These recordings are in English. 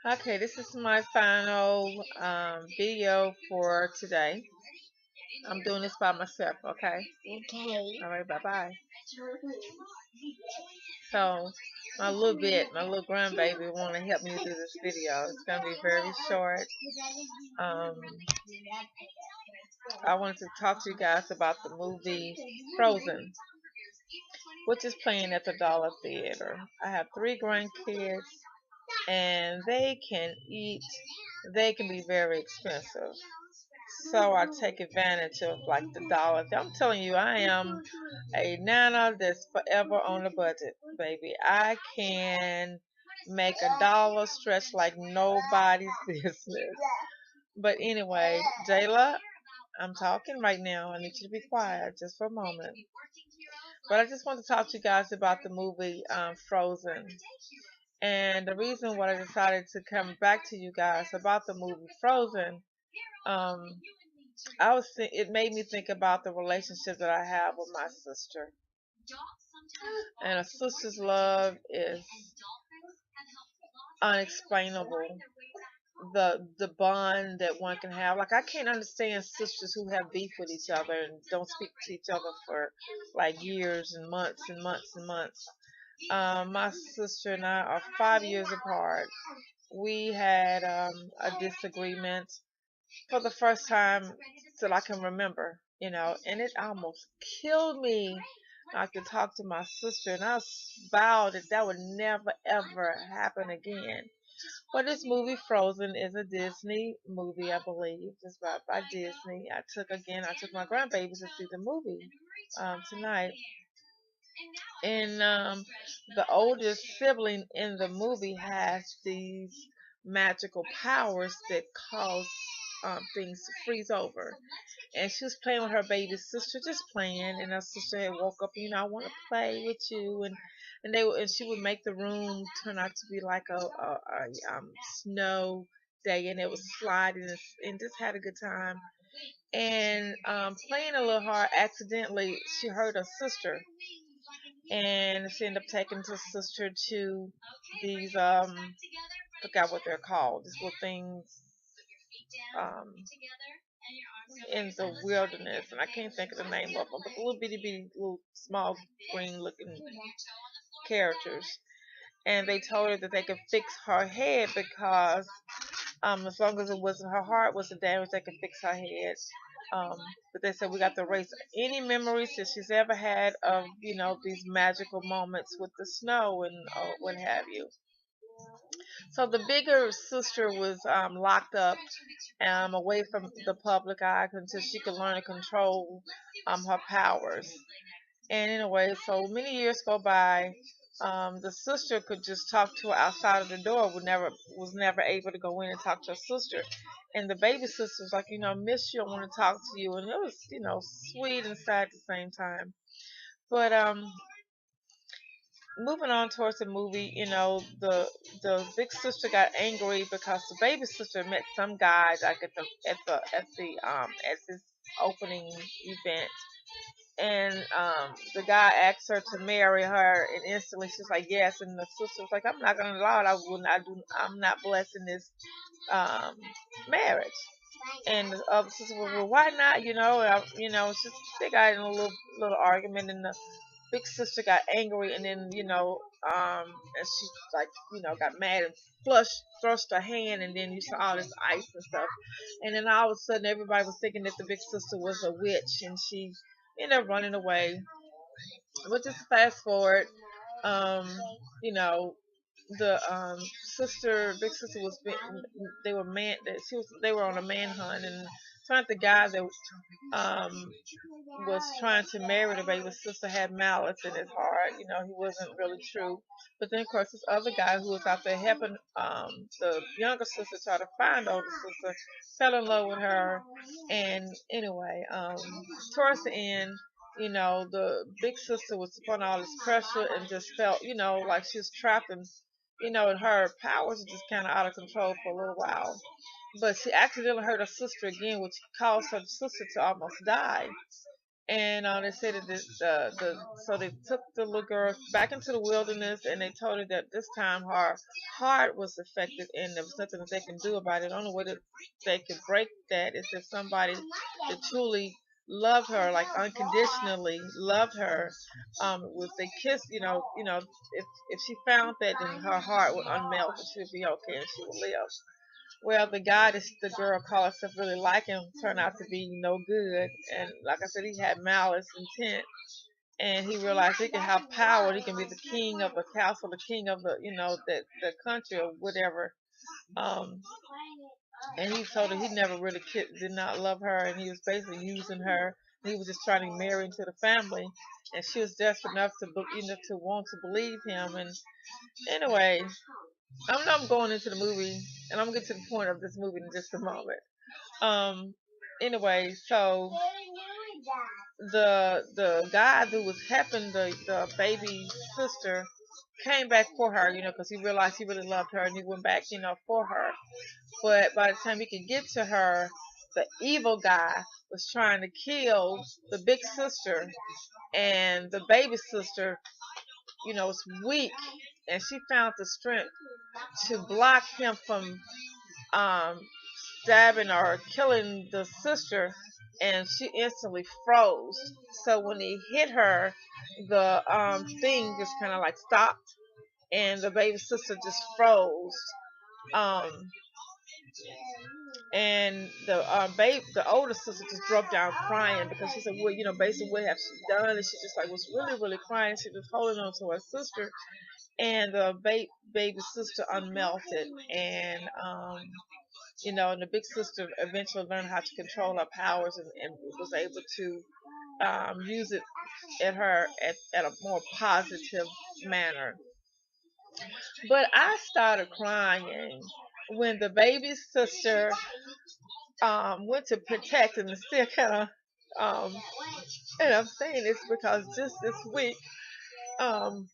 Okay, this is my final video for today. I'm doing this by myself, okay? Okay. All right, bye-bye. So, my little grandbaby want to help me do this video. It's going to be very short. Um, I wanted to talk to you guys about the movie Frozen, which is playing at the Dollar Theater. I have three grandkids, and they can be very expensive. So I take advantage of like the dollar. I'm telling you, I am a nana that's forever on a budget, baby. I can make a dollar stretch like nobody's business. But anyway, Jayla, I'm talking right now. I need you to be quiet just for a moment. But I just want to talk to you guys about the movie Frozen. And the reason why I decided to come back to you guys about the movie Frozen, um, it made me think about the relationship that I have with my sister. And a sister's love is unexplainable. The bond that one can have. Like I can't understand sisters who have beef with each other and don't speak to each other for like years and months and months and months. My sister and I are 5 years apart. We had a disagreement for the first time that I can remember, and it almost killed me not to talk to my sister, and I vowed that that would never ever happen again. But this movie Frozen is a Disney movie, I believe. It's by Disney. I took my grandbabies to see the movie tonight, and the oldest sibling in the movie has these magical powers that cause things to freeze over. And she was playing with her baby sister, just playing. And her sister had woke up, I want to play with you. And she would make the room turn out to be like a snow day, and it was sliding and just had a good time. And playing a little hard, accidentally, she hurt her sister, and she ended up taking her sister to these forgot what they're called, these little things um in the wilderness, and I can't think of the name of them, but the little bitty little small green looking characters. And they told her that they could fix her head because as long as it wasn't her heart was the damage, they could fix her head. Um, but they said we got to erase any memories that she's ever had of, these magical moments with the snow and what have you. So the bigger sister was locked up away from the public eye until she could learn to control her powers. And anyway, so many years go by. The sister could just talk to her outside of the door. Was never able to go in and talk to her sister. And the baby sister was like, miss you, I want to talk to you. And it was, sweet and sad at the same time. But moving on towards the movie, the big sister got angry because the baby sister met some guy like at this opening event, and the guy asked her to marry her, and instantly she's like yes, and the sister was like, I'm not gonna allow it. I'm not blessing this um marriage. And the other sister was, well, why not? It's just they got in a little argument, and the big sister got angry, and then and she like got mad and thrust her hand, and then you saw all this ice and stuff, and then all of a sudden everybody was thinking that the big sister was a witch, and she ended up running away. But just fast forward, um, you know, the big sister they were man, that they were on a manhunt, and trying the guy that was trying to marry the baby sister had malice in his heart. He wasn't really true. But then, of course, this other guy who was out there helping the younger sister try to find the older sister fell in love with her. And anyway, towards the end, the big sister was upon all this pressure and just felt, like she was trapped and her powers were just kind of out of control for a little while. But she accidentally hurt her sister again, which caused her sister to almost die. And they said that so they took the little girl back into the wilderness, and they told her that this time her heart was affected, and there was nothing that they can do about it. The only way that they could break that is if somebody that truly loved her, like unconditionally loved her, was they kissed, if she found that, then her heart would unmelt and she would be okay and she would live. Well, the guy that the girl called herself really liking turned out to be no good. And like I said, he had malice intent. And he realized he can have power. He can be the king of the castle, the king of the country or whatever. Um, and he told her he never really did not love her, and he was basically using her. He was just trying to marry into the family, and she was desperate enough to want to believe him. And anyway, I'm going into the movie, and I'm gonna get to the point of this movie in just a moment. Um, anyway, so the guy who was helping the baby sister came back for her, because he realized he really loved her, and he went back, for her. But by the time he could get to her, the evil guy was trying to kill the big sister, and the baby sister, was weak, and she found the strength to block him from um, stabbing or killing the sister, and she instantly froze. So when he hit her, the thing just kind of like stopped, and the baby sister just froze. Um, and the older sister just broke down crying because she said, well, basically what have she done? And she just like was really, really crying. She was holding on to her sister, and the baby sister unmelted, and and the big sister eventually learned how to control her powers, and was able to use it at a more positive manner. But I started crying when the baby sister went to protect, and still kind of and I'm saying this because just this week um,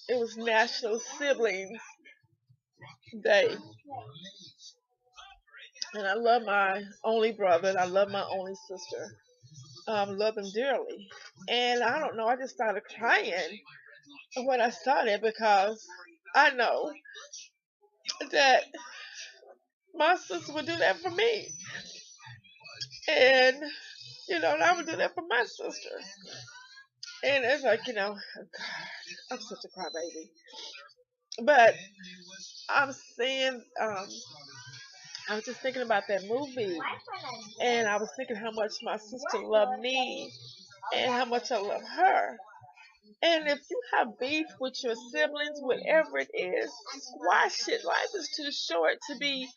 it was National Siblings Day, and I love my only brother, and I love my only sister. Love them dearly. And I don't know, I just started crying when I saw that because I know that my sister would do that for me. And, and I would do that for my sister. And it's like, oh God, I'm such a crybaby. But I'm saying, I was just thinking about that movie. And I was thinking how much my sister loved me and how much I love her. And if you have beef with your siblings, whatever it is, squash it. Life is too short to be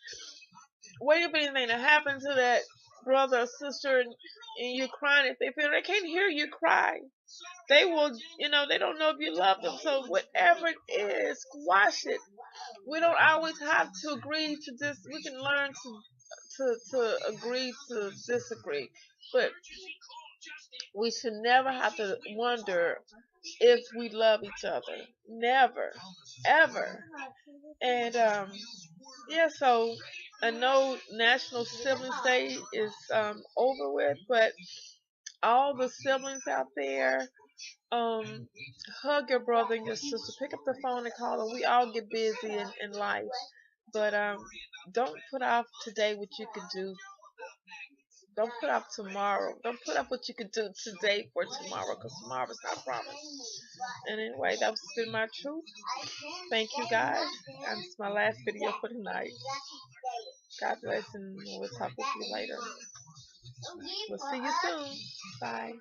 waiting for anything to happen to that brother or sister, and you're crying if they feel they can't hear you cry. They will, they don't know if you love them. So whatever it is, squash it. We don't always have to agree to this. We can learn to agree to disagree, but we should never have to wonder if we love each other. Never, ever. And yeah, so I know National Siblings Day is over with, but all the siblings out there, um, hug your brother and your sister. Pick up the phone and call them. We all get busy in life, but don't put off today what you can do. Don't put off tomorrow. Don't put off what you could do today for tomorrow, because tomorrow's not promised. And anyway, that's been my truth. Thank you guys. And it's my last video for tonight. God bless, and we'll talk with you later. We'll see you soon. Bye.